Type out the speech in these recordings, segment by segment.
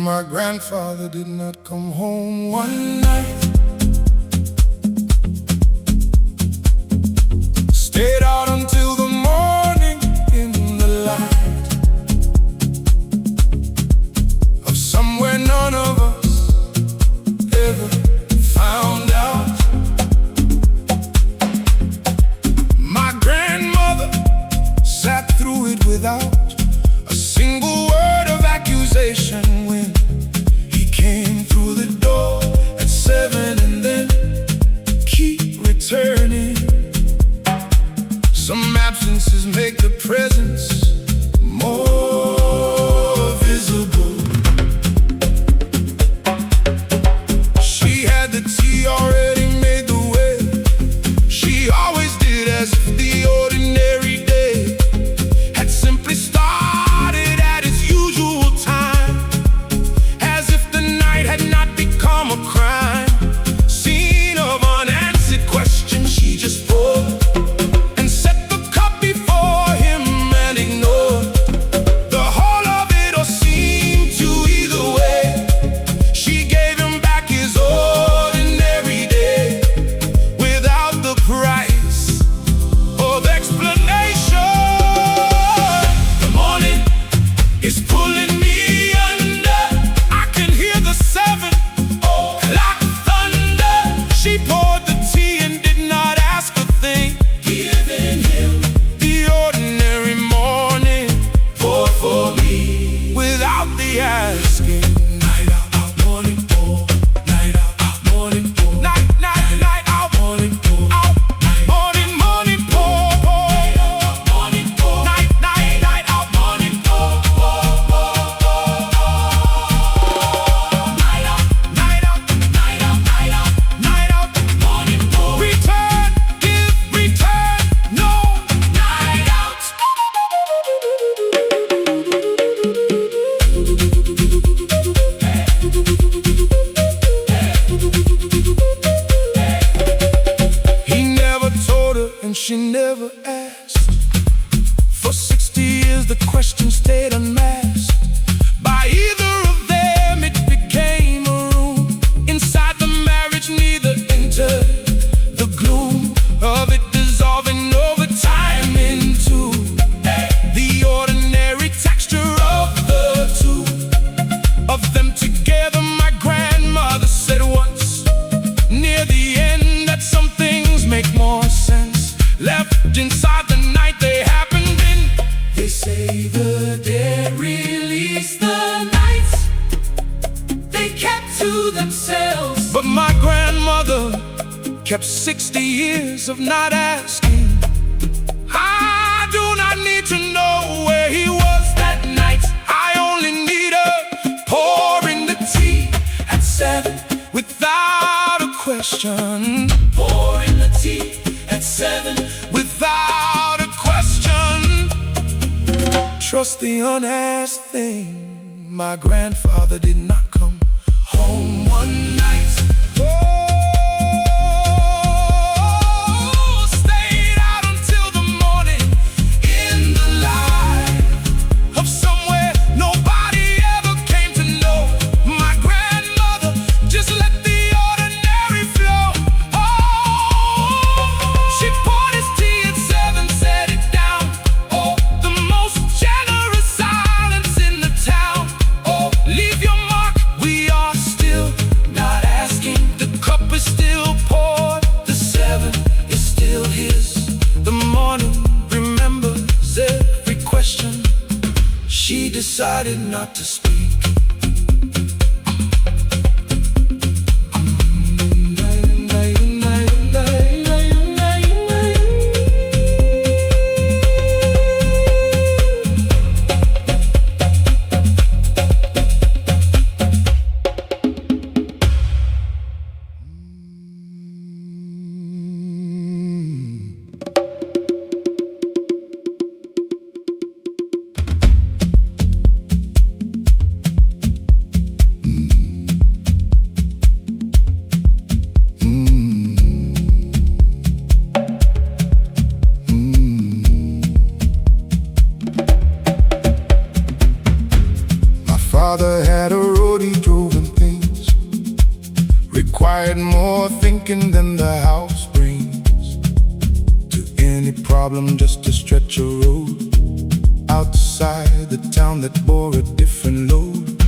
My grandfather did not come home one night. Stayed out until the morning in the light of somewhere none of us ever found out. My grandmother sat through it without a single word of accusation when he came through the door at 7 and then keep returning. Some absences make the presence more visible. She had the tea already made the way. She always did as if the ordinary day had simply started at its usual time, as if the night had not become a crime scene of unanswered questions. She just poured and set the cup before him and ignored the whole of it, or seemed to either way. She gave him back his ordinary day without the price of explanation. The morning is pulling me under. I can hear the 7 o'clock thunder. She poured the tea and did not ask a thing, giving him the ordinary morning poured for me without the asking. Night out, out, morning pour. Night out, out, morning pour. Night, night, night out, morning pour. Out, morning, morning pour, pour. Morning pour. Night, night, night out, morning pour, pour, pour, pour. Night out, night out, night out, night out, night out, morning pour. Return, give, return, no, night out. He never told her and she never asked. For 60 years the question stayed unmasked. By either of them it became a room inside the marriage. Neither entered the gloom of it dissolving over time into the ordinary texture of the two of them together. My grandmother said once near the end that some things make more sense left inside the night they happened in. They say the dead release the nights they kept to themselves, but my grandmother kept 60 years of not asking. I do not need to know where he was that night. I only need her pouring the tea at 7 without a question. Pouring the tea at 7 without a question. Trust the unasked thing. My grandfather did not come home one night. Stayed out until the morning in the light of somewhere nobody ever came to know. My grandmother just let the ordinary flow. She poured his tea at 7, set it down. The most generous silence in the town. Leave your mark, we are still not asking. The cup is still poured, the 7 is still his. The morning remembers every question. She decided not to speak. required more thinking than the house brings. To any problem, just a stretch of road outside the town that bore a different load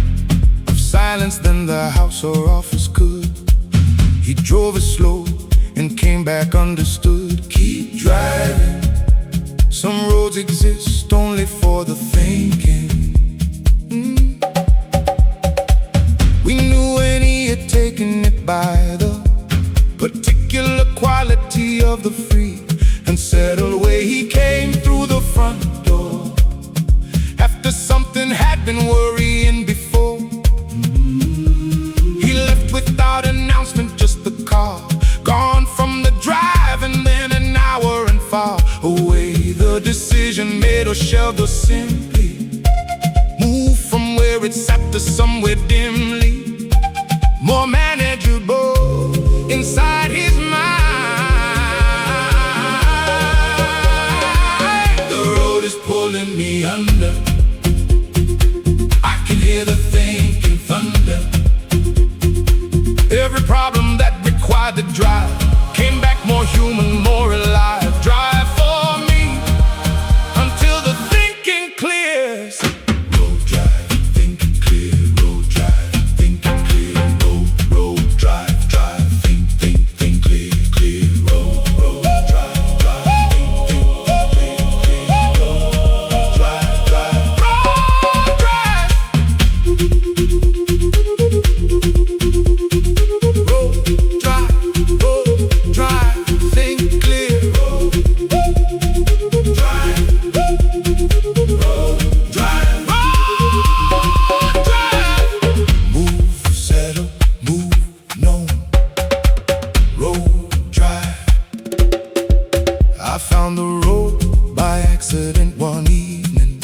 of silence than the house or office could. He drove it slow and came back understood. Keep driving. Some roads exist only for the thinking. We knew when he had taken it by the particular quality of the free and settled where he came through the front door after something had been worrying before. He left without announcement, just the car gone from the drive, and then an hour and far away. The decision made or shelved or simply moved from where it sat to somewhere dimly more manageable inside his mind. The road is pulling me under. I can hear the thinking thunder. Every problem that required the drive came back more human, more alive. Drive for me until the thinking clears. Road drive, thinking clear. Road drive, thinking clear. Road drive, think clear, clear. Road drive, think clear, clear. Road drive, I found the road by accident one evening,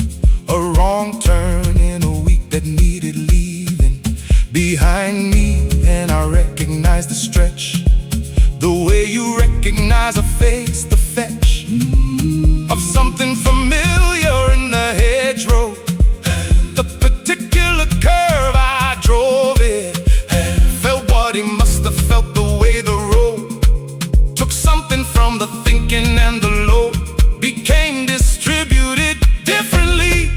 a wrong turn in a week that needed leaving behind me, and I recognized the stretch, the way you recognize a face, the fetch of something familiar in the hedgerow. The particular curve I drove it, felt what he must have felt, the way the road took something from the thinking, and the load became distributed differently.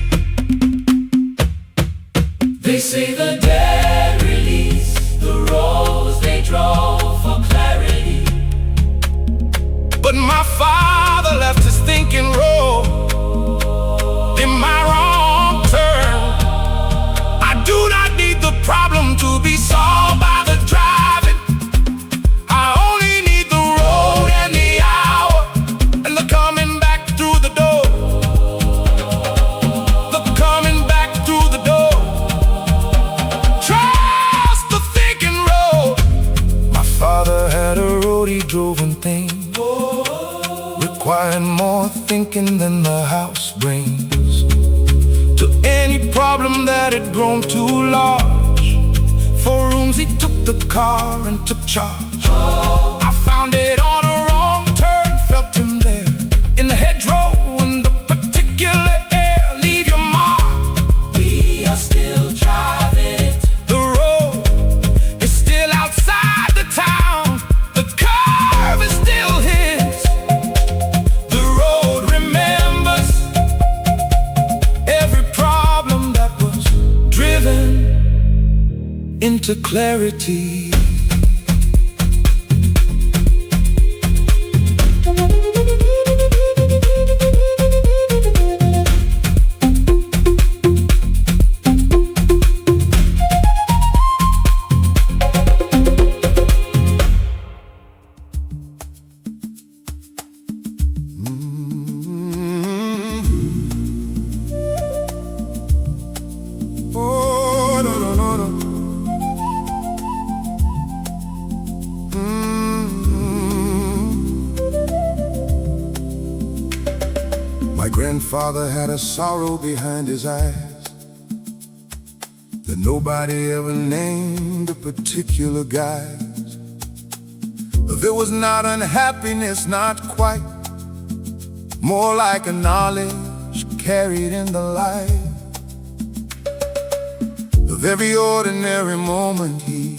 They say the dead release the roads they drove for clarity, but my father left his thinking road in my wrong turn. I do not need the problem to be solved by the driving. I only need the road and the hour and the coming back through the door. The coming back through the door. Trust the thinking road. My father had a road he drove and think, requiring more thinking than the house brings. To any problem that had grown too large, for rooms he took the car and took charge. I found it on a wrong turn, felt him there in the hedgerow, and the particular air leave your mark. we are still driving it. The road is still outside the town. The curve is still his. The road remembers every problem that was driven into clarity. Oh, no, no, no, no. My grandfather had a sorrow behind his eyes that nobody ever named a particular guise. There was not unhappiness, not quite, more like a knowledge carried in the light of every ordinary moment. He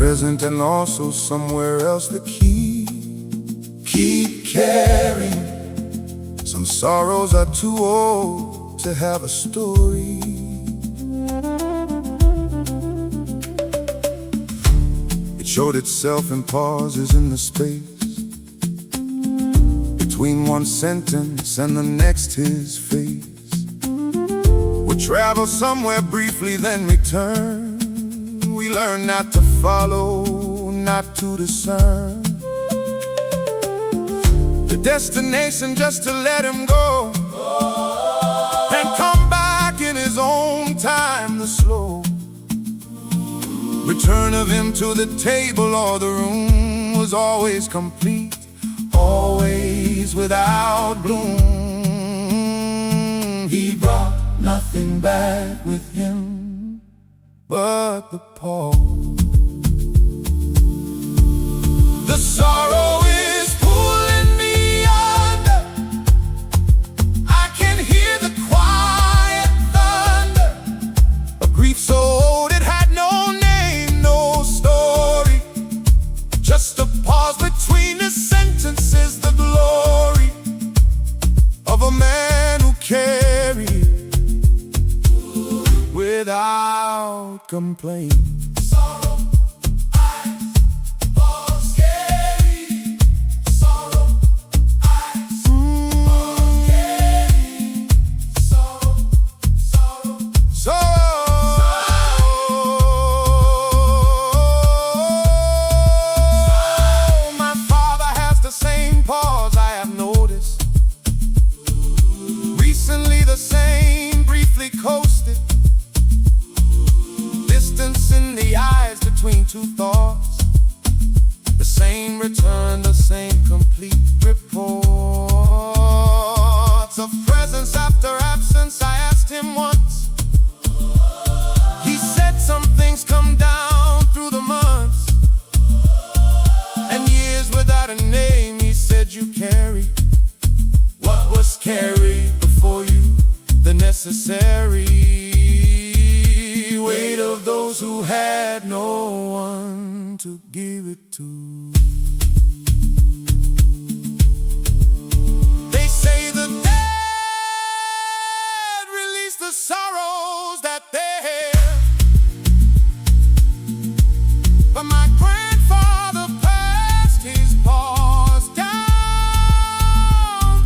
present and also somewhere else. The key, keep carrying. Some sorrows are too old to have a story. It showed itself in pauses in the space between one sentence and the next. His face would travel somewhere briefly, then return. We learn not to follow, not to discern the destination, just to let him go and come back in his own time. The slow return of him to the table or the room was always complete, always without bloom. He brought nothing back with him but the pause. The sorrow is pulling me under. I can hear the quiet thunder. A grief so old it had no name, no story. Just a pause between the sentences. The glory of a man who carried without complaint. Sorrow, eyes, falls scary. Sorrow, eyes, falls scary. Sorrow, sorrow, sorrow. My father has the same pause I have noticed. Recently the same, briefly coasted. Distance in the eyes between two thoughts. The same return, the same complete reports of presence after absence. I asked him once. He said some things come down through the months and years without a name. He said you carry what was carried before you, the necessary weight of those who had no one to give it to. They say the dead release the sorrows that they have, but my grandfather passed his paws down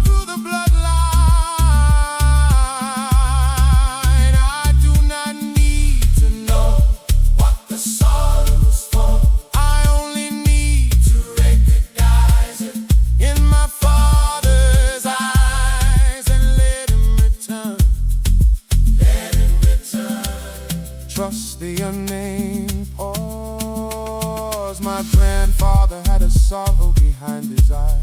through the bloodline. I do not need to know what the sorrow's for. I only need to recognize it in my father's eyes and let him return. Let him return. Trust the unnamed pause. My grandfather had a sorrow behind his eyes,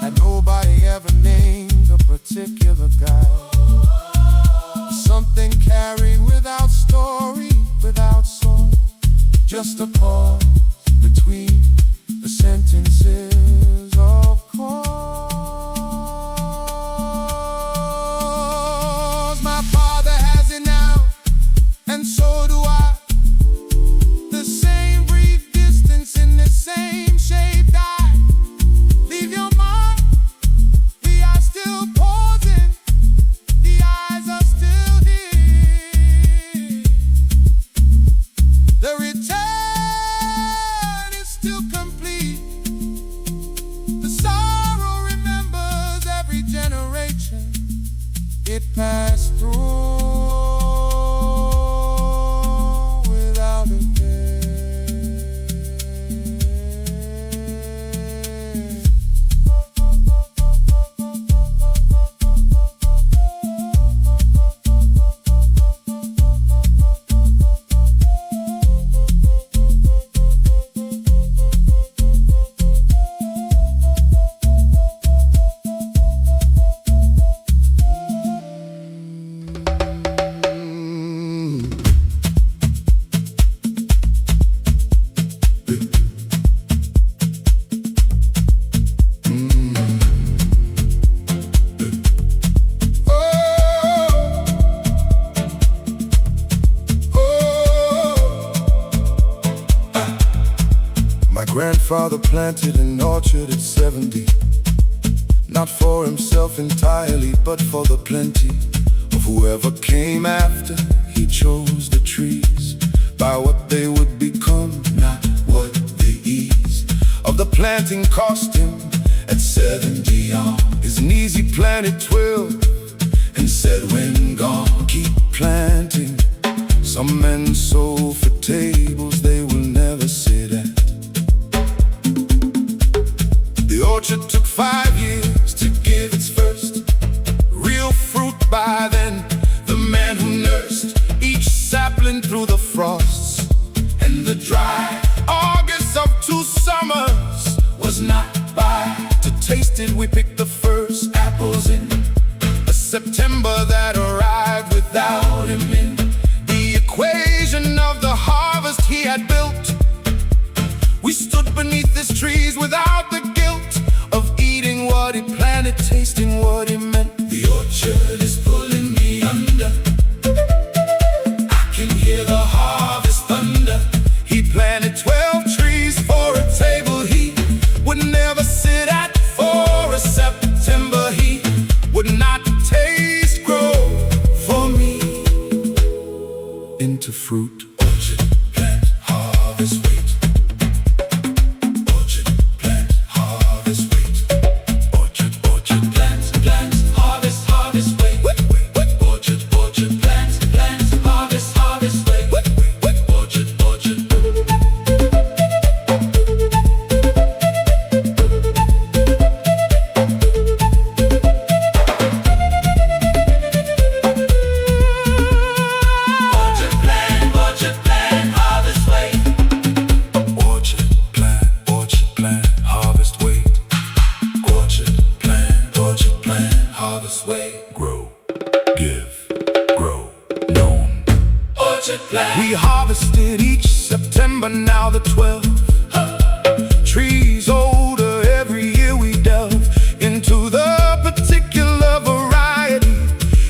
and nobody ever named a particular guy. Something carried without story, without soul. Just a pause between the sentences, of course. My father has it now, and so do I. The same brief distance in the same shaped eye. Leave your mark. The eye still pausing. The eyes are still here. The return grandfather planted an orchard at 70, not for himself entirely, but for the plenty of whoever came after. He chose the trees by what they would become, not what the ease of the planting cost him. At 70 on his knees he planted 12 and said, when gone, keep planting. Some men sold for tables they will never sit at. The orchard took 5 years to give its first real fruit. By then, the man who nursed each sapling through the frosts and the dry August of 2 summers was not by. To taste it, we picked the first apples in a September that arrived without him in the equation of the harvest he had built. We stood beneath his trees without the guilt of eating what he planted, tasting what he meant. The orchard is pulling me under. I can hear the harvest thunder. He planted 12 trees for a table he would never sit at. For a September he would not taste, grow for me into fruit. Orchard, plant, harvest, wait. We harvested each September, now the 12 trees older. Every year we delve into the particular variety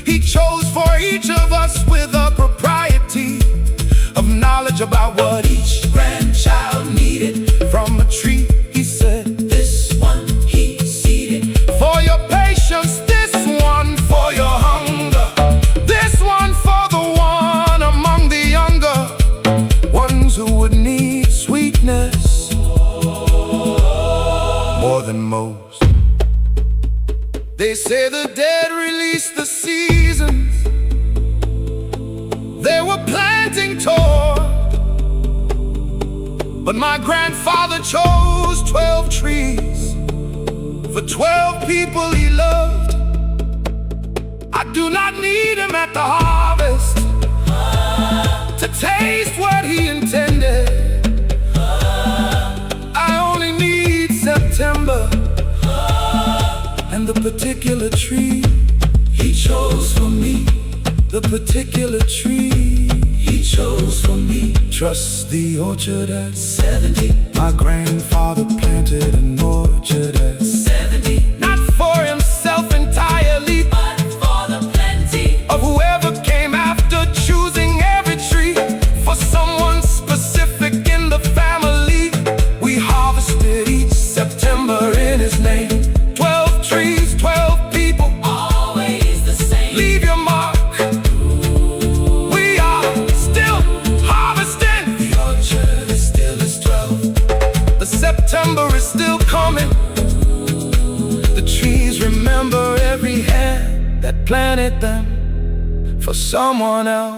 he chose for each of us, with a propriety of knowledge about what each grandchild needed from a tree. He said, this one he seeded for your patience, this one for your hunger, this one for the one among the younger ones who would need sweetness more than most. They say the dead release the seasons they were planting toward, but my grandfather chose 12 trees for 12 people he loved. I do not need him at the harvest to taste what he intended. I only need September and the particular tree he chose for me. The particular tree he chose for me. Trust the orchard at 70. My grandfather planted an orchard at 70, not for himself entirely, but for the plenty of whoever came after, choosing every tree for someone specific in the family. We harvested each September in his name. 12 trees, 12 people, always the same. Leave your mark. We are still harvesting. The orchard is still as 12. The September is still coming. The trees remember every hand that planted them for someone else.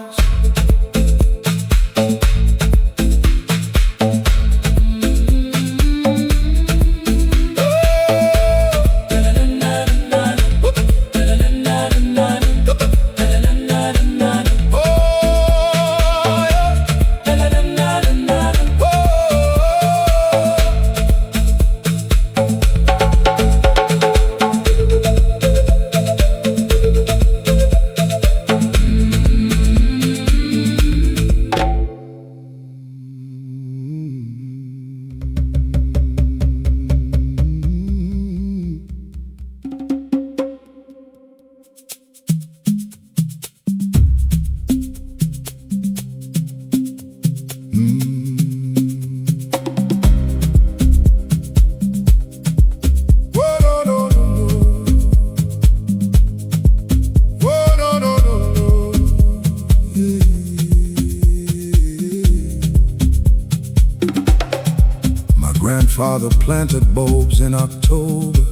grandfather planted bulbs in October,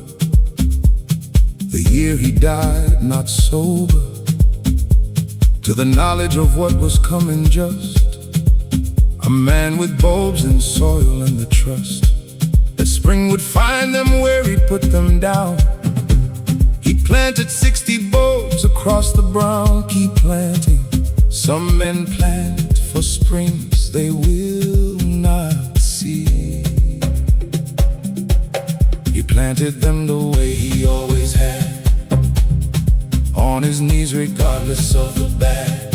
the year he died not sober, to the knowledge of what was coming just. A man with bulbs and soil and the trust that spring would find them where he put them down. He planted 60 bulbs across the brown. Keep planting. Some men plant for springs they will not see. He planted them the way he always had, on his knees regardless of the bad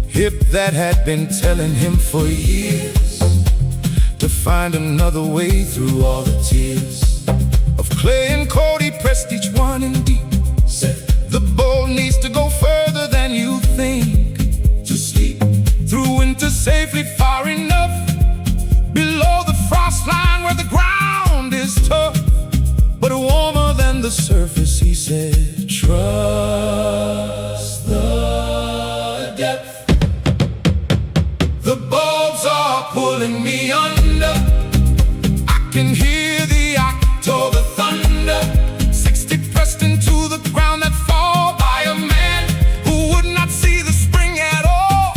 hip that had been telling him for years to find another way through all the tears of clay and cold. He pressed each one in deep, said the bulb needs to go further than you think, to sleep through winter safely, far enough below the frost line where the ground is tough but warmer than the surface. He said, trust the depth. The bulbs are pulling me under. I can hear the October thunder. 60 pressed into the ground that fall by a man who would not see the spring at all.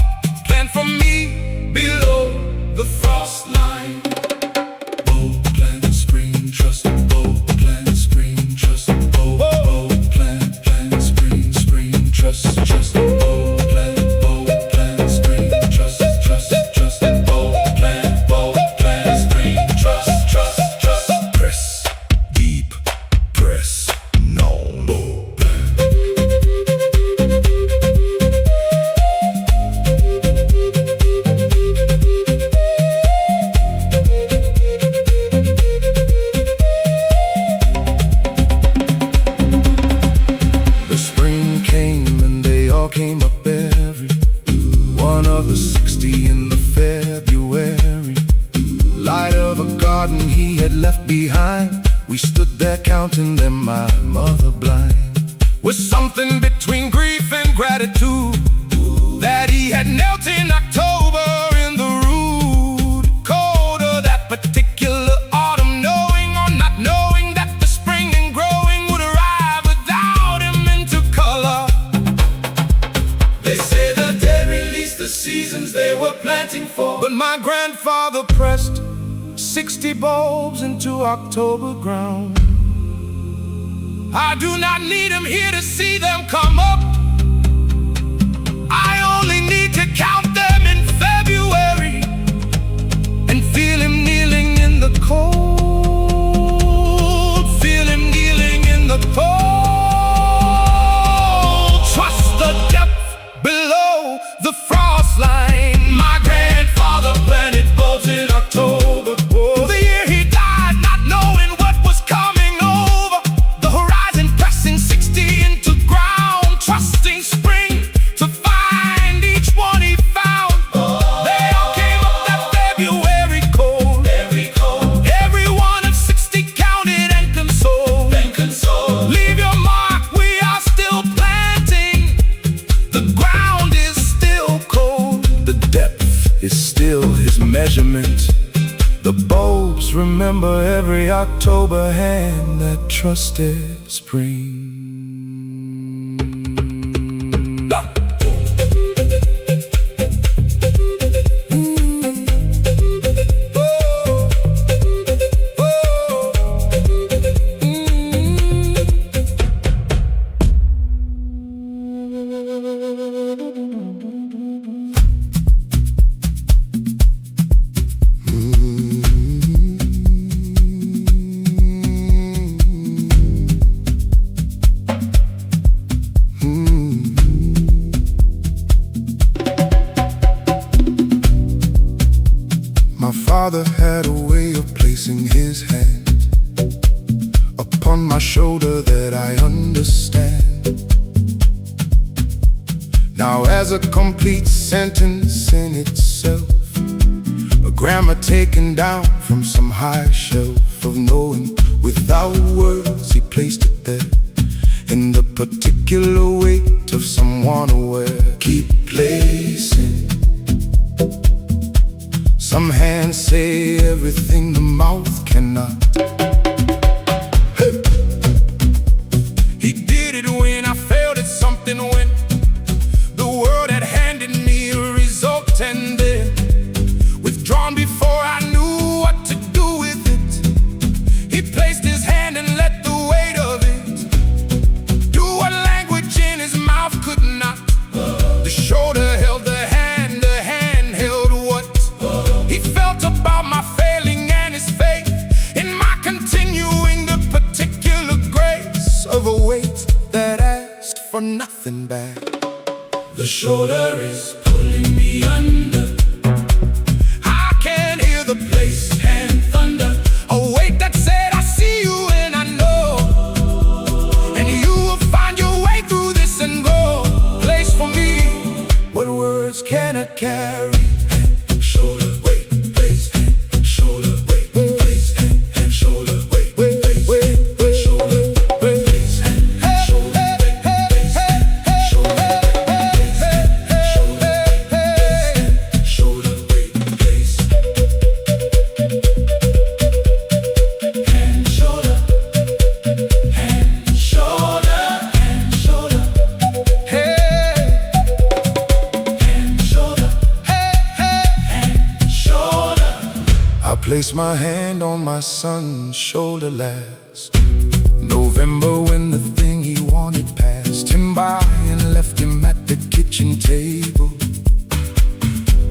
Plant for me below the frost line. Bulb plant, spring trust. Bulb plant, spring trust. Bulb plant, spring trust. Trust. Bulb plant, spring trust. Trust. Bulb plant, spring trust. Trust. Press deep, press no. Bulb plant. The spring came and they all came up every one of the 60 in the February light of a garden he had left behind. We stood there counting them, my mother blind, with something between grief and gratitude that he had knelt in October in the rude cold of that particular autumn, knowing or not knowing that the spring and growing would arrive without him into color. They say the dead release the seasons they were planting for, but my grandfather pressed 60 bulbs into October ground. I do not need him here to see them come up. I only need to count them in February and feel him kneeling in the cold. Feel him kneeling in the cold. Trust the depth below the frost line. My grandfather planted bulbs in October. Oh, the year he died, not knowing what was coming over the horizon, pressing 60 into ground, trusting spring to find each one he found. They all came up that February cold. Every one of 60 counted and consoled. Leave your mark, we are still planting. The ground is still cold. The depth is still his measurement. The bulbs remember every October hand that trusted spring. My father had a way of placing his hand upon my shoulder that I understand. Now as a complete sentence in itself, a grammar taken down from some high shelf of knowing. Without words he placed it there in the particular weight of someone aware. Keep placing. Some hands say everything the mouth placed his hand and let the weight of it do what language in his mouth could not. The shoulder held the hand held what he felt about my failing and his faith in my continuing the particular grace of a weight that asked for nothing back. The shoulder is pulling me under. I can hear the place And thunder. a weight that said I see you and I know, and you will find your way through this and go place for me what words cannot carry. Shoulder, weight, place, hand, shoulder, weight, place, hand, shoulder, weight, place, shoulder, weight, place, hand, shoulder, weight, place, shoulder, shoulder, weight, place, hand, shoulder, hand, shoulder, hand, shoulder, Hey, hand, shoulder, hand, shoulder. I placed my hand on my son's shoulder last November when the thing he wanted passed him by and left him at the kitchen table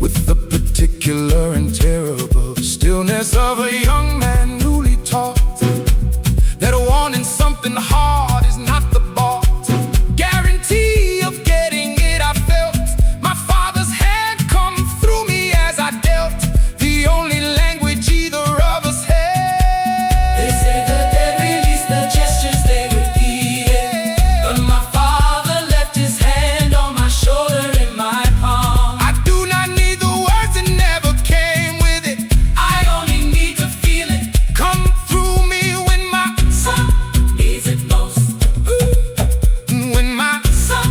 with the particular and terrible stillness of a young man newly taught that wanting something hard is not the bought guarantee of getting it. I felt my father's hand come through me as I dealt the only language either of us They had. say the dead release the gestures they repeated, but my father left his hand on my shoulder in my palm. I do not need the words that never came with it. I only need to feel it. Come through me when my Son needs it most. Son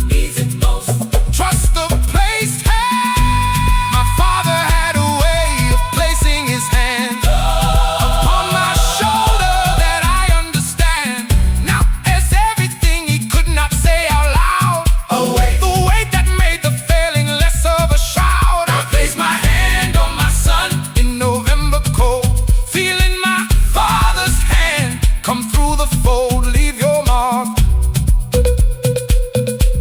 needs it most. trust the place had. My father had a way of placing his hand upon my shoulder that I understand. Now as everything he could not say out loud, the weight that made the failing less of a shroud. I placed my hand on my son in November cold, feeling my father's hand come through the fold. Leave your mark.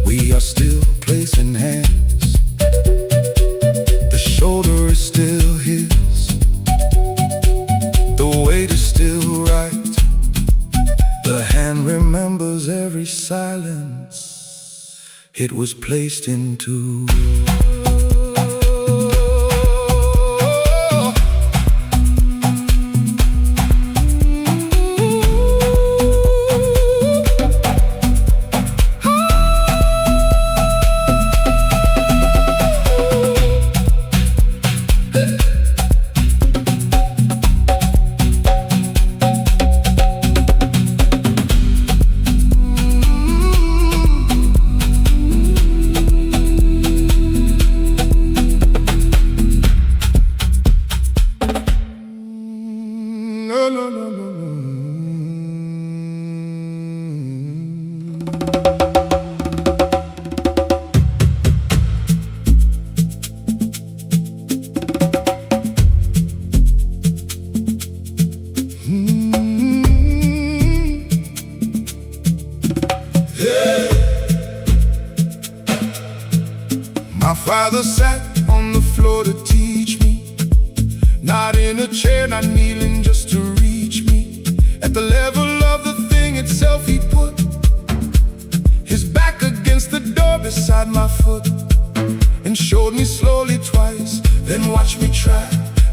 We are still placing hands. The shoulder is still his. The weight is still right. The hand remembers every silence it was placed into. No, no, no, no, no. My father sat on the floor to teach me, not in a chair, not kneeling just to reach me. At the level of the thing itself, he put his back against the door beside my foot and showed me slowly twice, then watched me try.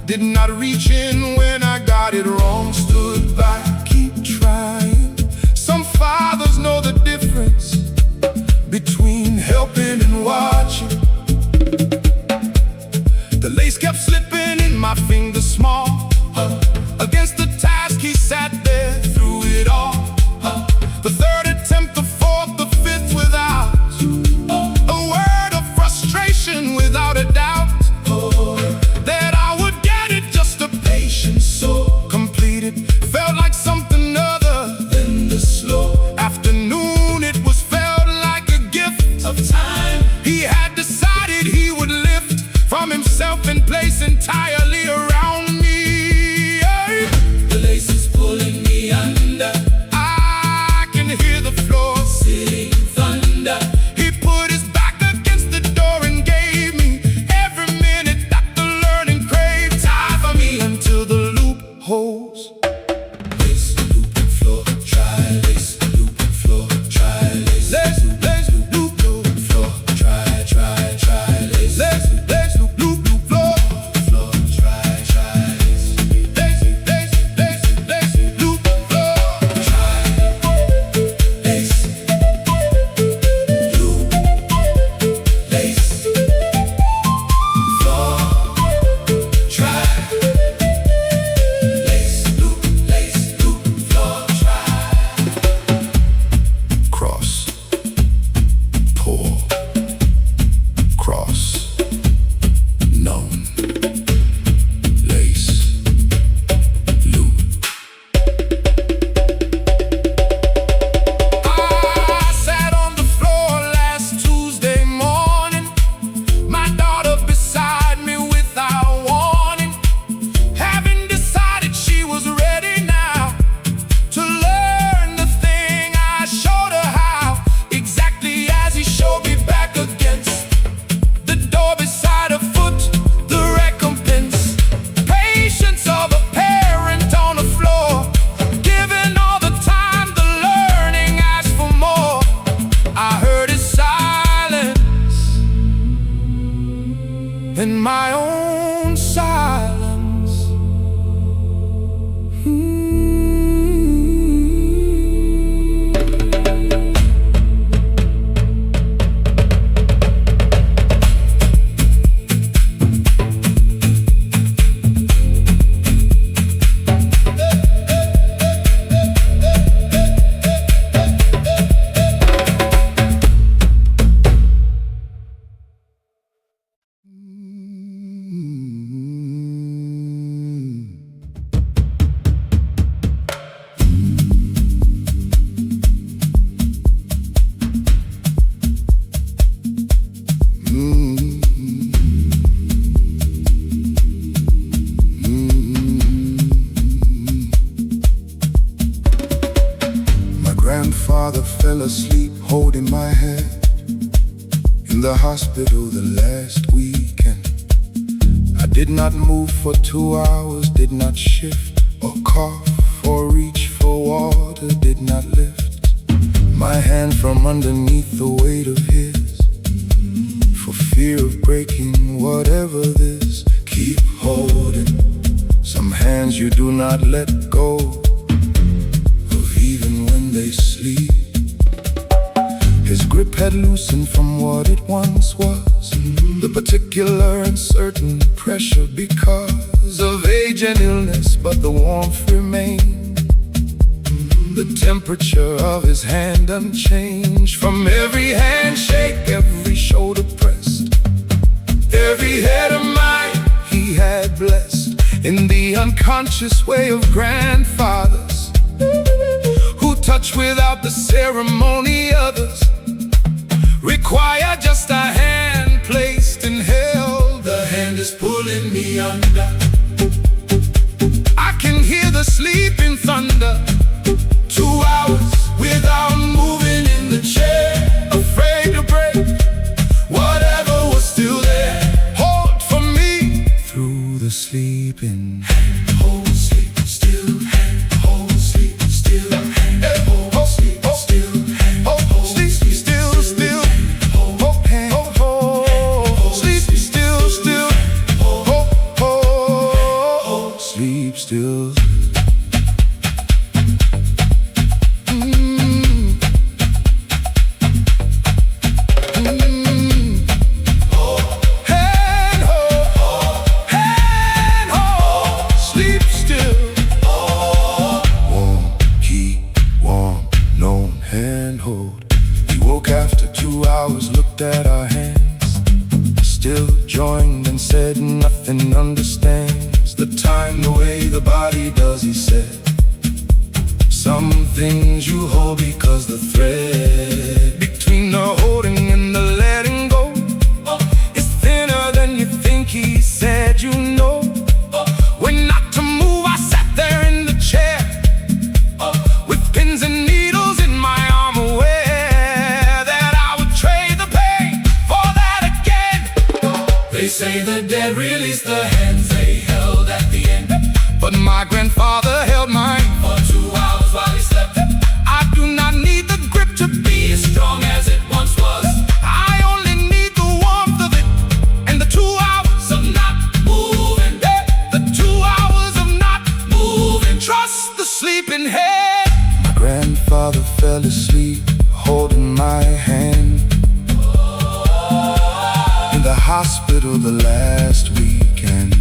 Did not reach in when I got it wrong, stood by, keep trying. Some fathers know the difference between helping and watching. The lace kept slipping in my fingers small, against the task he sat there through it all. The third attempt, the fourth, the fifth without a word of frustration, without a doubt that I would get it. Just a patience so completed, felt like grandfather fell asleep holding my hand in the hospital the last weekend. I did not move for 2 hours, did not shift or cough or reach for water, did not lift my hand from underneath the weight of his, for fear of breaking whatever this. Keep holding some hands you do not let go of, even when they sleep. His grip had loosened from what it once was, the particular and certain pressure because of age and illness, but the warmth remained. The temperature of his hand unchanged, from every handshake, every shoulder pressed, every head of mine he had blessed, in the unconscious way of grandfathers who touch without the ceremony. Others require just a hand placed and held. The hand is pulling me under. I can hear the sleeping thunder. 2 hours without moving in the chair, afraid to break whatever was still there. Hold for me through the sleeping. Hand hold, sleep still. Hand hold, sleep still. Hand hold, sleep still. Hand hold, sleep still, still. Hand hold, sleep still, still. Hold, sleep still. Looked at our hands, still joined, and said nothing understands the time the way the body does, he said. Some things you hold because the thread between the holding and the letting go is thinner than you think, he said. You know, when not to move, I sat there in the chair with pins and needles in my arm, aware they say the dead release the hands they held at the end, but my grandfather held mine for 2 hours while he slept. I do not need the grip to be as strong as it once was. I only need the warmth of it and the 2 hours of not moving. The 2 hours of not moving. Trust the sleeping head. My grandfather fell asleep holding my hand in the hospital the last weekend.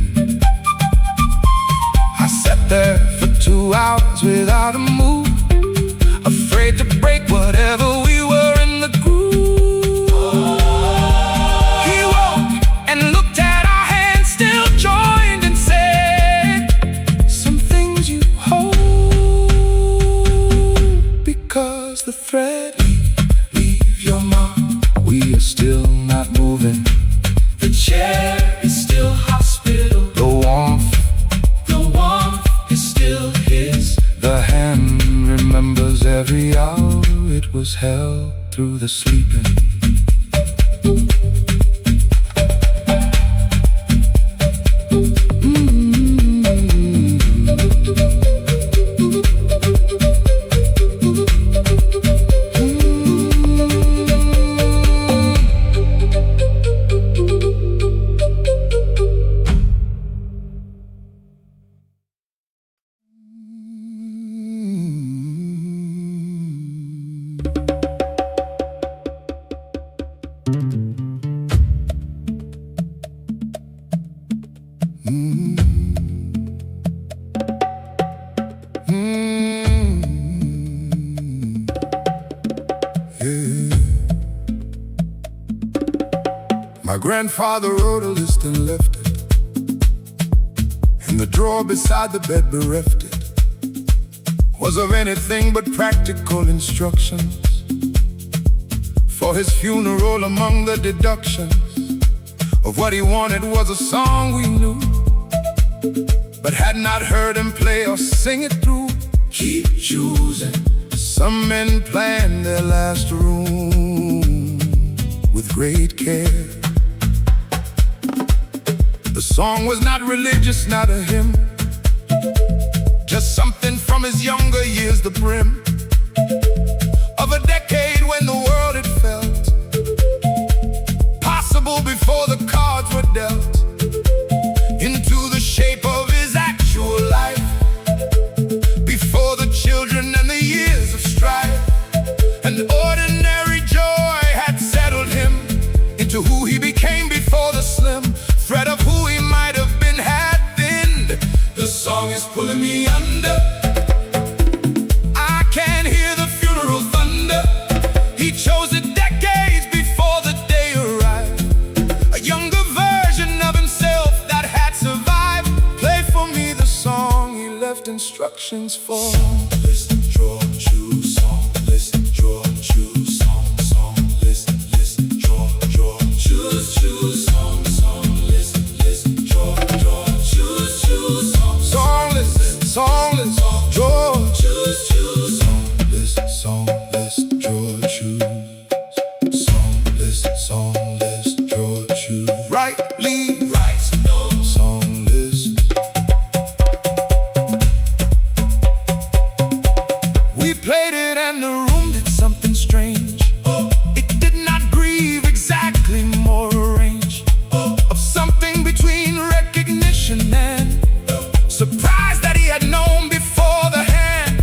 I sat there for 2 hours without a move, afraid to break whatever we were in the groove. He woke and looked at our hands, still joined, and said, some things you hold because the thread leave your mark. We are still not moving. The chair is still hospital. The warmth is still his. The hand remembers every hour it was held through the sleeping. My grandfather wrote a list and left it in the drawer beside the bed, bereft it was of anything but practical instructions for his funeral. Among the deductions of what he wanted was a song we knew, but had not heard him play or sing it through. Keep choosing Some men planned their last room with great care. The song was not religious, not a hymn, just something from his younger years, the brim of a decade when the world had felt possible before the cards were dealt into the shape of his actual life, before the children and the years of strife. An ordinary joy had settled him into who he became before the slim thread of who he might have been had thinned. The song is pulling me under. I can hear the funeral thunder. He chose it decades before the day arrived. A younger version of himself that had survived. Play for me the song he left instructions for. Song, listen, draw, choose. Song, listen, draw, choose. Song, listen, draw, choose, choose. Song, listen, draw, choose, choose. Song list, draw, choose, choose. song list, draw, choose. Song list, draw, choose. Right, leave, Right, no. song list. We played it and the room did something strange. It did not grieve exactly, more arrange of something between recognition and surprise that he had known before the hand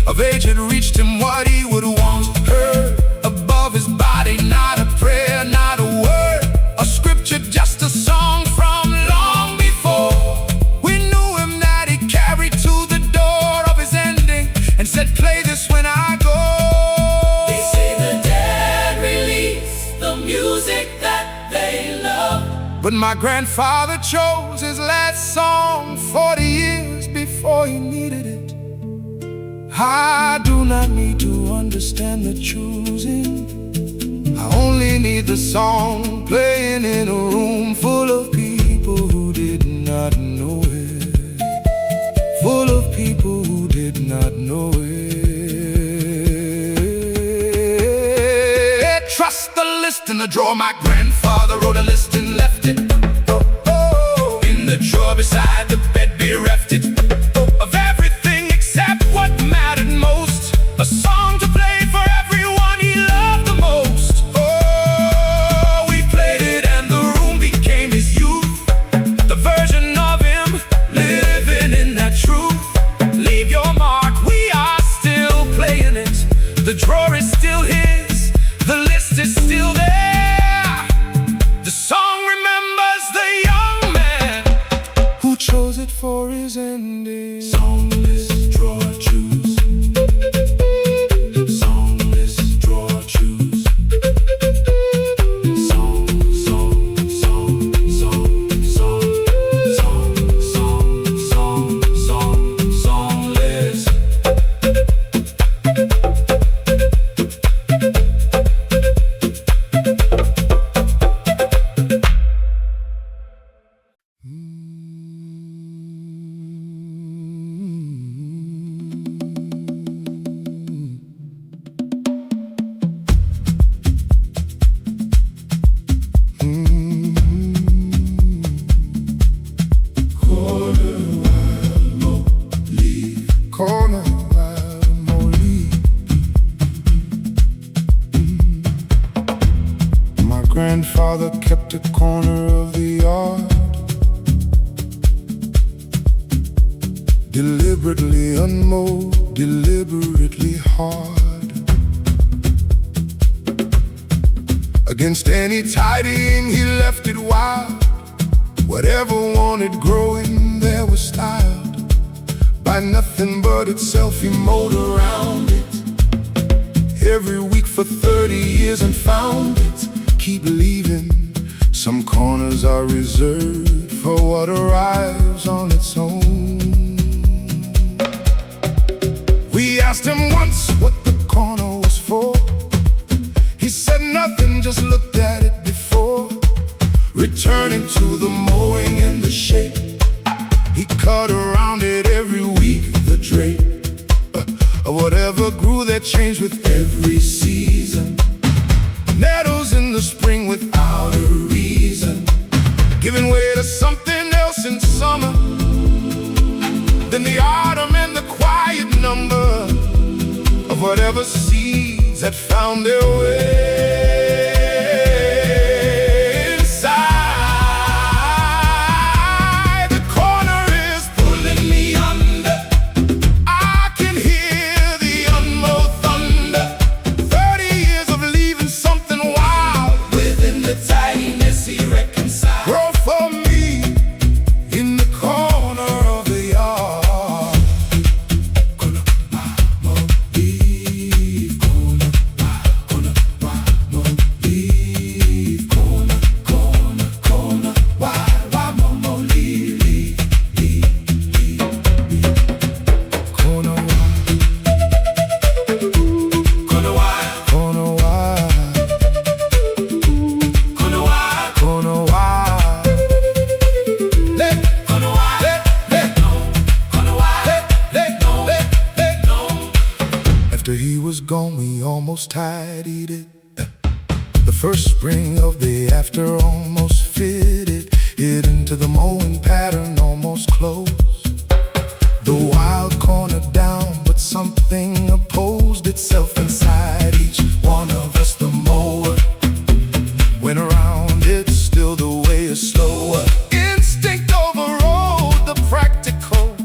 of age had reached him what he would want heard above his body. Not a prayer, not a word, a scripture, just a song from long before. We knew him that he carried to the door of his ending and said, play this when I go. They say the dead release the music that they love. But my grandfather chose his last song 40 years before he needed it. I do not need to understand the choosing. I only need the song playing in a room full of people who did not know it. Full of people who did not know it. Trust the list in the drawer. My grandfather wrote a list and left it in the drawer beside the bed, bereft it of everything except what mattered most. A song to play for everyone he loved the most. Oh, we played it and the room became his youth, the version of him living in that truth. Leave your mark, we are still playing it. The drawer is still his, the list is still there. The song remembers the young man who chose it for his ending. Song list, draw, choose. Song list, draw, choose. Song list. Corner while Molly. My grandfather kept a corner of the yard, deliberately unmowed, deliberately hard. Against any tidying, he left it wild. Whatever wanted growing there was styled by nothing but itself. He mowed around it every week for 30 years and found it. Keep leaving, some corners are reserved for what arrives on its own. We asked him once what the corner was for. He said nothing, just looked at it before. Returning to the mowing and the shape, he cut around it every week, the drape, whatever that change with every season. Nettles in the spring without a reason, giving way to something else in summer. Then the autumn and the quiet number of whatever seeds that found their way inside. The corner is pulling me under. I can hear the unmowed thunder. 30 years of leaving something wild within the tidiness he reconciled. Grow for me in the corner of the yard. After he was gone, we almost tidied it. The first spring of the after almost fitted it into the mowing pattern, almost closed. The wild corner down, but something opposed itself inside each one of us. The mower went around it, still the way is slower. Instinct overrode the practical.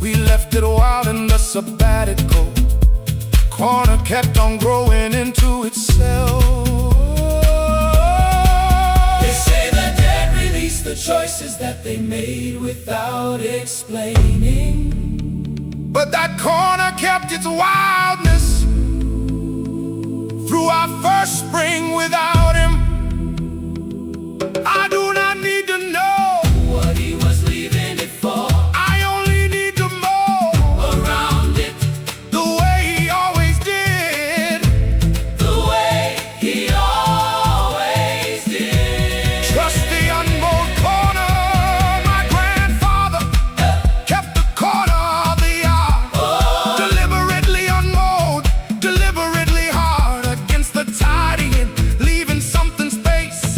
We left it wild in the sabbatical. Corner kept on growing into itself. They say the dead release the choices that they made without explaining. But that corner kept its wildness through our first spring without him. I do not need to know what he was leaving it for. I only need to mow around it the way he always did. The way he always did. Trust the unmowed corner. My grandfather kept the corner of the yard. Deliberately unmowed, deliberately hard against the tidying, leaving something space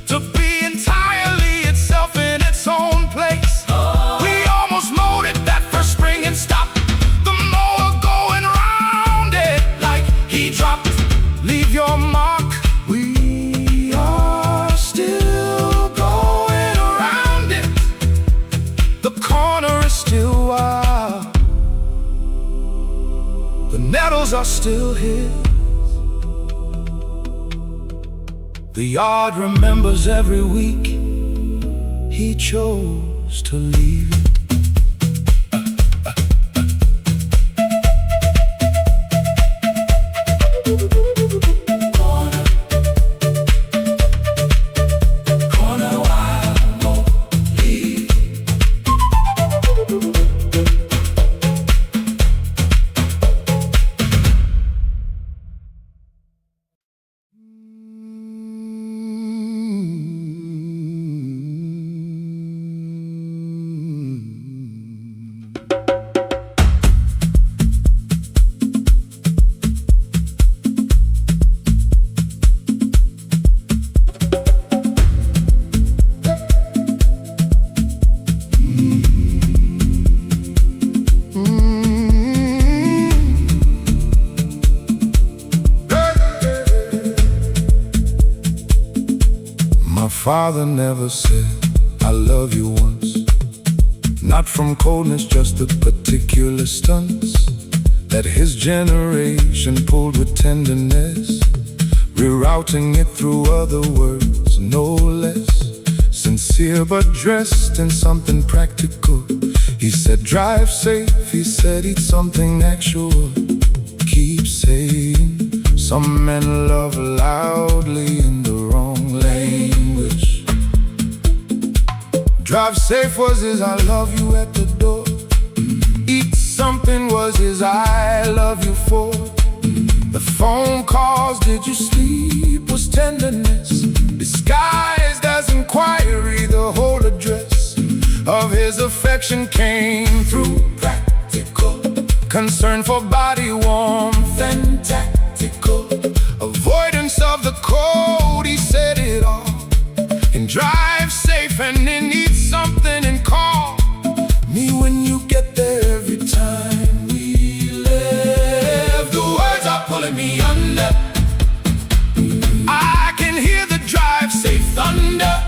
to be entirely itself in its own place. We almost mowed it that first spring and stopped the mower going round it like he dropped. Leave your mark. We are still going around it. The corner is still wild. The nettles are still his. The yard remembers every week he chose to leave it. Corner, corner wild, no leave. My father never said I love you once. Not from coldness, just the particular stunts that his generation pulled with tenderness, rerouting it through other words, no less sincere but dressed in something practical. He said drive safe, he said eat something actual. Keep saying some men love loudly in the wrong language. Drive safe was his I love you at the door. Eat something was his I love you for. The phone calls, did you sleep, was tenderness disguised as inquiry. The whole address of his affection came through practical. concern for body warmth and tactical avoidance of the cold. He said it all. And drive safe, and it needs something, and call me when you get there. Every time we live, the words are pulling me under. I can hear the drive safe thunder.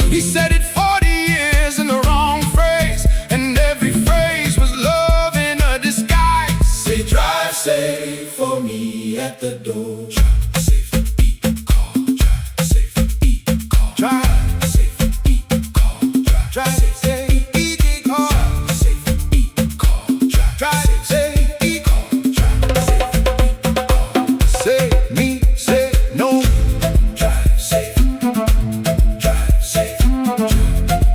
He said it 40 years in the wrong phrase, and every phrase was love in a disguise. Say drive safe for me at the door. Drive safe, eat, call. Drive safe, eat, call. Drive safe, eat, call. Drive safe, eat, call. Drive safe, eat, call. Drive safe, eat, call. Drive safe, eat, call. Say me, say no. Drive safe, drive safe,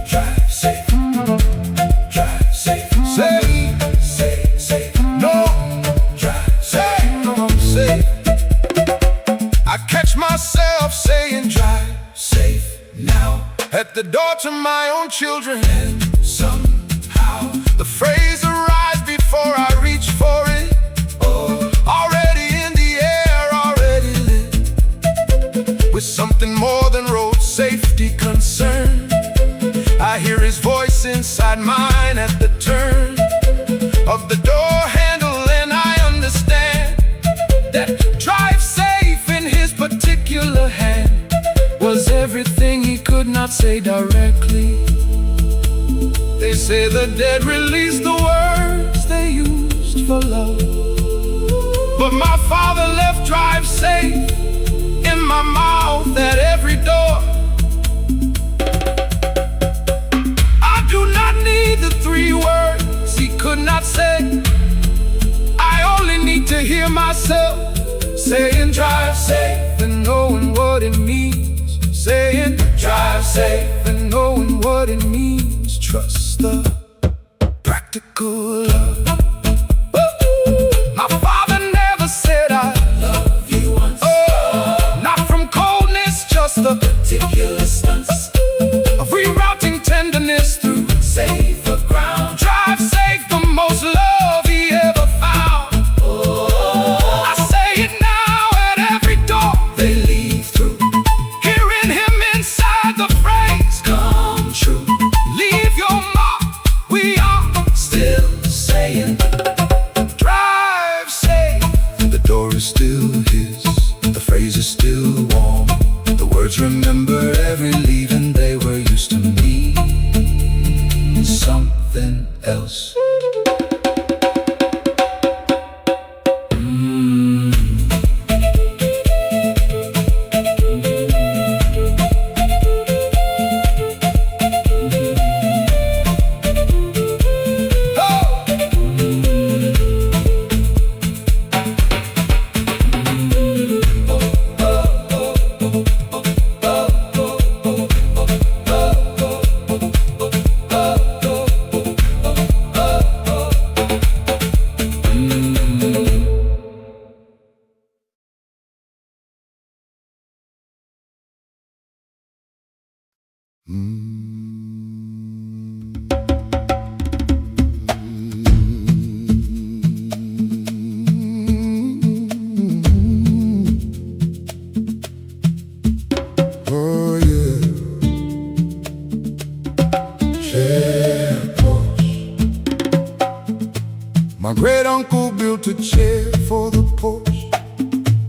drive safe, drive safe. Say no. Drive safe. I catch myself saying drive safe now at the door to my own children, and somehow the phrase arrives before I reach for it. Oh, already in the air, already lit with something more than road safety concern. I hear his voice inside mine at the turn of the door handle, and I understand that drive safe in his particular hand was everything he could not say directly. They say the dead release the words they used for love, but my father left drive safe in my mouth at every door. I do not need the 3 words he could not say. I only need to hear myself saying drive safe and knowing what it means. Saying drive safe and knowing what it means. Trust the practical love. My father never said I love you once. Oh, not from coldness, just the particular stunts of rerouting tenderness through safer ground. Drive safe, the most love he ever found. Oh, I say it now at every door they leave through, hearing him inside the phrase come true. Leave your mark, we are still saying drive safe. The door is still his, the phrase is still warm. The words remember every leave, and they were used to me. Something else. Oh yeah, chair porch. My great uncle built a chair for the porch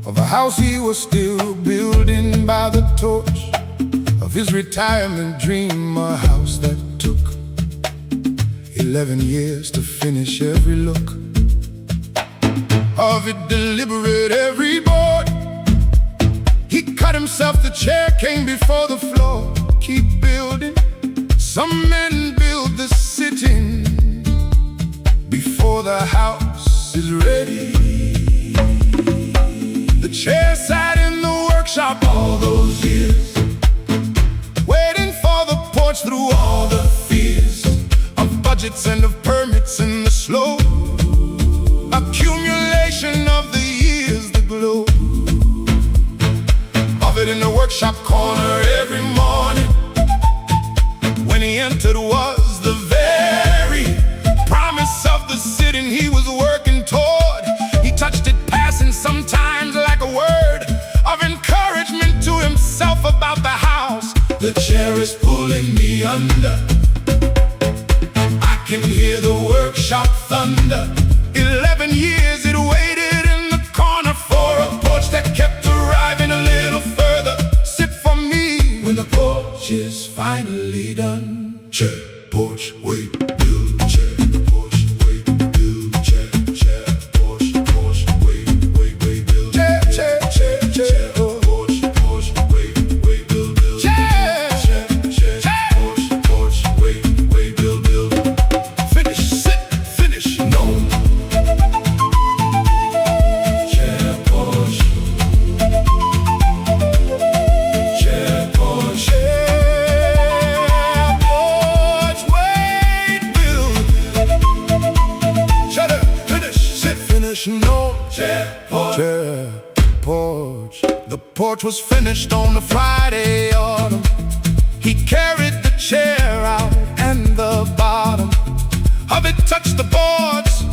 of a house he was still building by the torch of his retirement dream, a house that took 11 years to finish every look of it, deliberate every board. He cut himself, the chair came before the floor. Keep building, some men build the sitting before the house is ready. The chair sat in the workshop all those years, waiting for the porch through all the fears of budgets and of permits and the slow accumulation of the years, the glow of it in the workshop corner every morning. When he entered was the very promise of the sitting he was working toward. He touched it passing sometimes like a word of encouragement to himself about the house. The chair is pulling me under. I can hear the workshop thunder. 11 years it waited in the corner for a porch that kept arriving a little further. Sit for me when the porch is finally done. Chair, porch, wait, build, chair, porch, wait, build, chair, chair, porch, porch, wait, wait, wait, build, chair, chair, chair, chair, porch, porch, wait, wait, build, build, chair, chair, chair, porch, porch, wait, wait, build, build. Finish, sit, finish, no. Chair, porch, chair, porch, porch, wait, build. Shut up, finish, sit, finish, no. chair, porch. Chair, porch. The porch was finished on a Friday autumn. He carried the chair out and the bottom of it touched the boards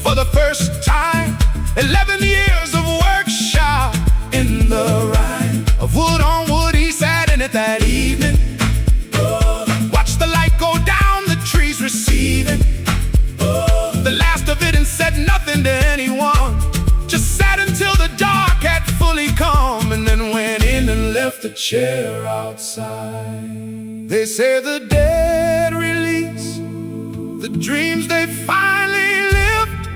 for the first time. 11 years of workshop in the rhyme of wood on wood. He sat in it that evening. Watched the light go down, the trees receiving the last of it, and said nothing to anyone. Just sat until the dark had fully come, and then went in and left the chair outside. They say the dead release the dreams they finally lived,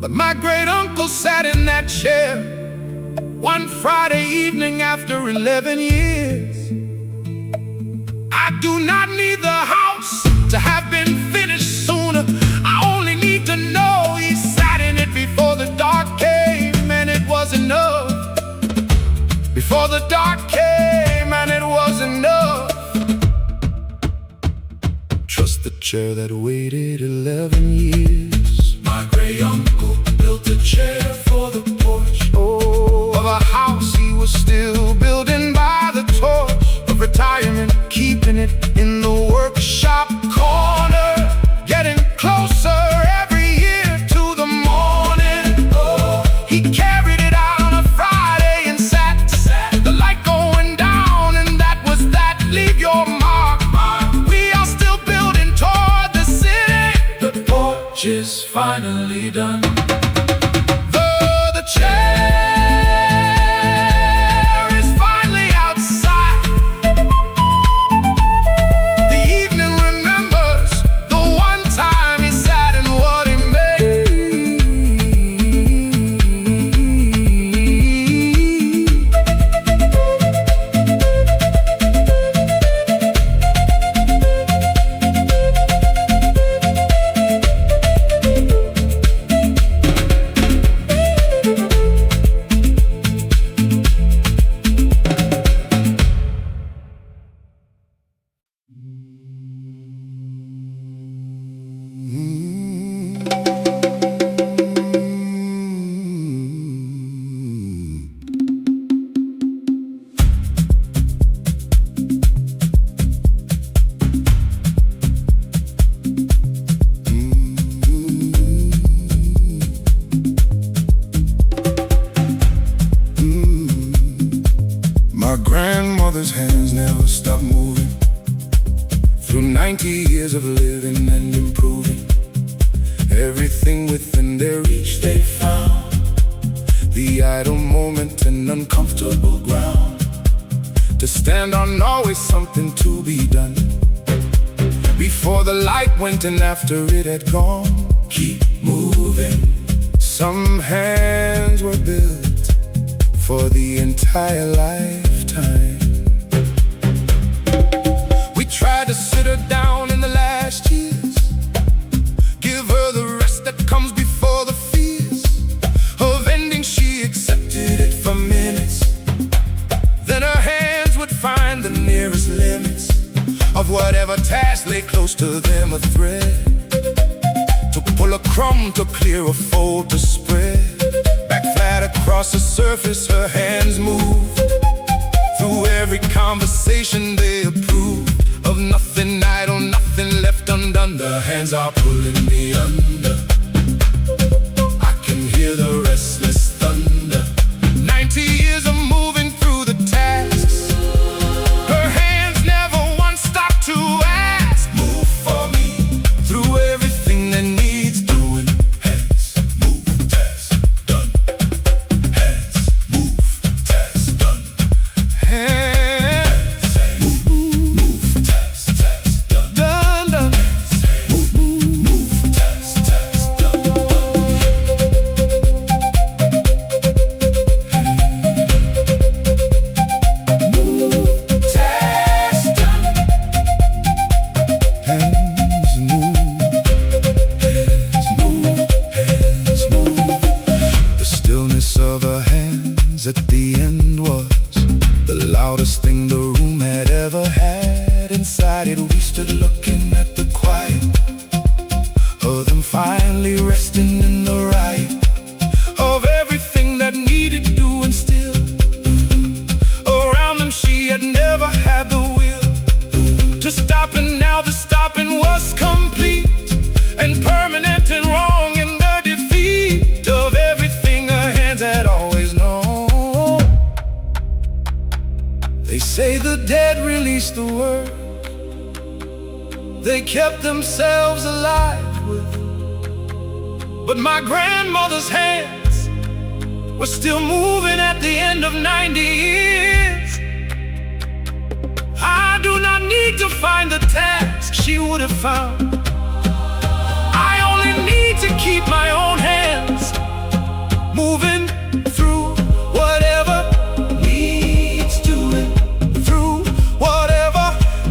but my great uncle sat in that chair one Friday evening after 11 years. I do not need the house to have been finished sooner. I only need to know he sat in it before the dark came, and it was enough. Before the dark came, and it was enough. Trust the chair that waited 11 years. My great uncle built a chair for the porch. Oh, of a house he was still building by the torch of retirement, keeping it in the workshop corner, getting closer every year to the morning. Oh, he carried it out on a Friday and sat the light going down, and that was that. Leave your mark. We are still building toward the city. The porch is finally done. The chair is finally outside. The evening remembers the one time he sat and what he made. My grandmother's hands never stopped moving through 90 years of living and improving. Everything within their reach they found, the idle moment and uncomfortable ground. To stand on, always something to be done. Before the light went and after it had gone, keep moving. Some hands were built for the entire lifetime. We tried to sit her down in the last years, give her the rest that comes before the fears of ending. She accepted it for minutes, then her hands would find the nearest limits of whatever task lay close to them. A thread to pull a crumb, to clear a fold, to spread back flat across the surface. Her hands moved through every conversation they approved of nothing idle, nothing left undone. The hands are pulling me under. I can hear the restless thunder. 90 years of moving through the tasks. Her hands never once stop to ask. Move for me through everything that needs doing. Hands, move, task, done. Hands, move, task, done. Hands, move, task, done. Done, done. Move, task, done. Hands move, hands move. The stillness of her hands at the end was the loudest thing the room had ever had. Inside it we stood looking at the quiet of them finally resting in the right of everything that needed doing still. Around them she had never had the will to stop, and now the stopping was complete and permanent and wrong, in the defeat of everything her hands had always known. They say the dead released the word they kept themselves alive with, but my grandmother's hands were still moving at the end of 90 years. I do not need to find the task she would have found. I only need to keep my own hands moving through whatever needs doing. Through whatever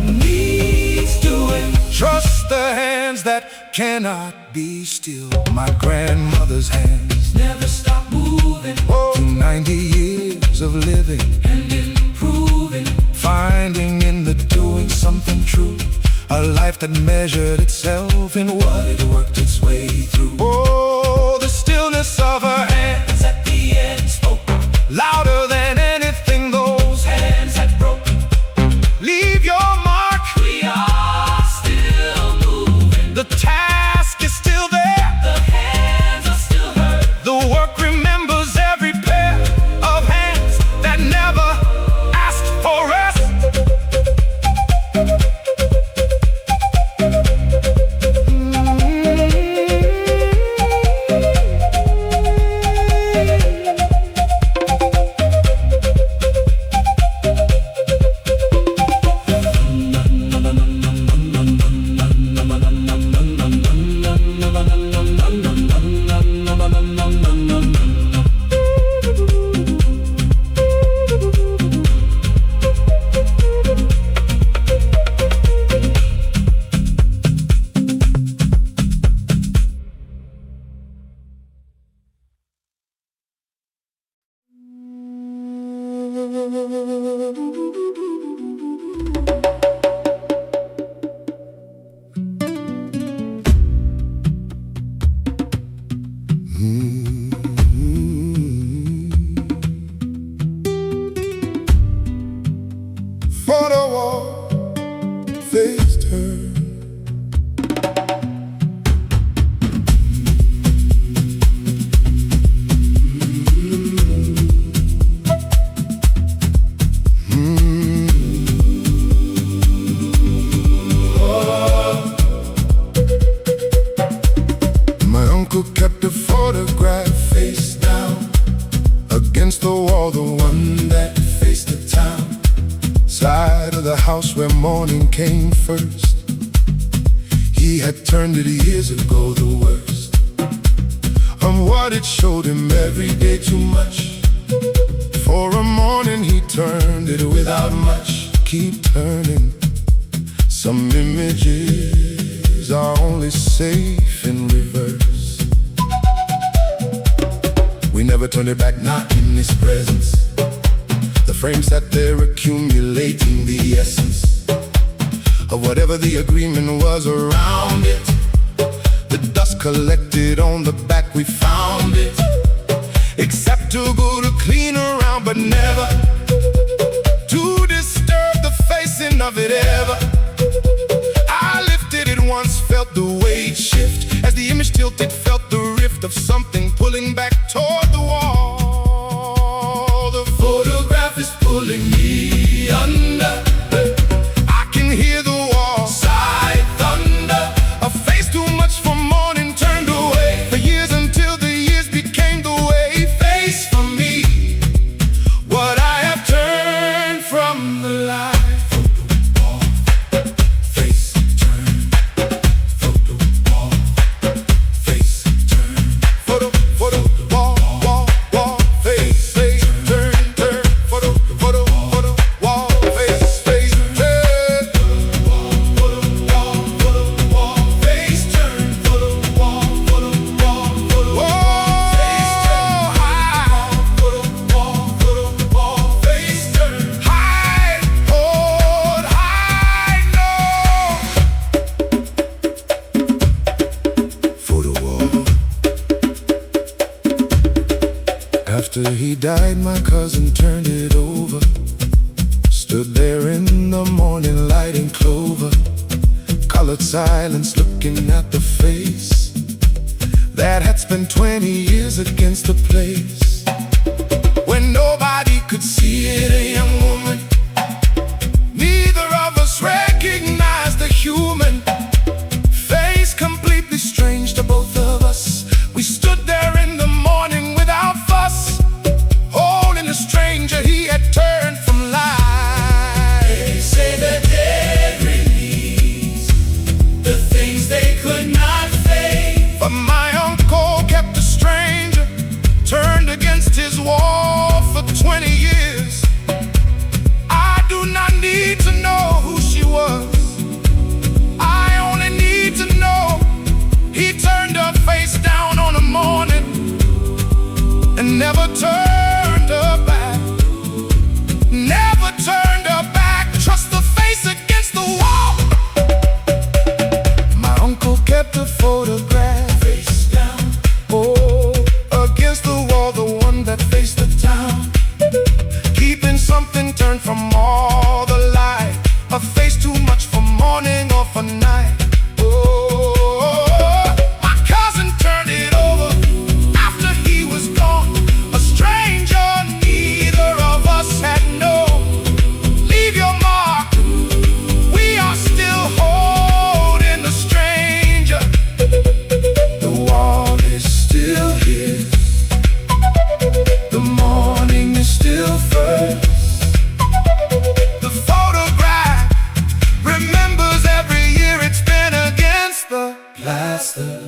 needs doing. Trust the hands that cannot be still. My grandmother's hands Never stop moving through 90 years of living and improving. finding in the doing something true, a life that measured itself in what it worked its way through. Oh, the stillness of her hands At the end spoke, louder than anything those hands had broken. leave your mark. We are still moving. The task is still there. The hands are still hurt. The work remembers every pair of hands that never asked for rest. For the wall faced her. My uncle kept a photograph face down against the wall, the one that faced the town. Side of the house where morning came first. He had turned it years ago the worst of what it showed him every day too much. For a morning he turned it without much. Keep turning. Some images are only safe in reverse. We never turned it back, not in his presence. The frame sat there accumulating the essence of whatever the agreement was around it. The dust collected on the back, we found it. Except to go to clean around, but never to disturb the facing of it ever. tilt, it felt the rift of something pulling back toward the wall. The photograph is pulling me under. I can hear the wall side thunder. A face too much for mourning turned away for years until the years became the way. Face for me, what I have turned from the light. After he died, my cousin turned it over. Stood there in the morning light in clover. Colored silence looking at the face that had spent 20 years against the place. When nobody could see it, a young woman. Neither of us recognized the human face, completely strange to both of us. We stood there in the morning without fuss, holding a stranger he had turned from life. They say the dead release the things they could not face. But my uncle kept the stranger turned against his wall for 20 years. I do not need to know who she was. I only need to know he turned her face down on a morning and never turned her back. Never turned her back. Trust the face against the wall. My uncle kept a photograph Face down, oh, against the wall, the one that faced the town. Keeping something turned from all the light. A face too much for morning or for night. Oh, my cousin turned it over after he was gone. A stranger neither of us had known. Leave your mark, we are still holding the stranger. The wall is still his. The morning is still first. The photograph remembers every year it's been against the plaster.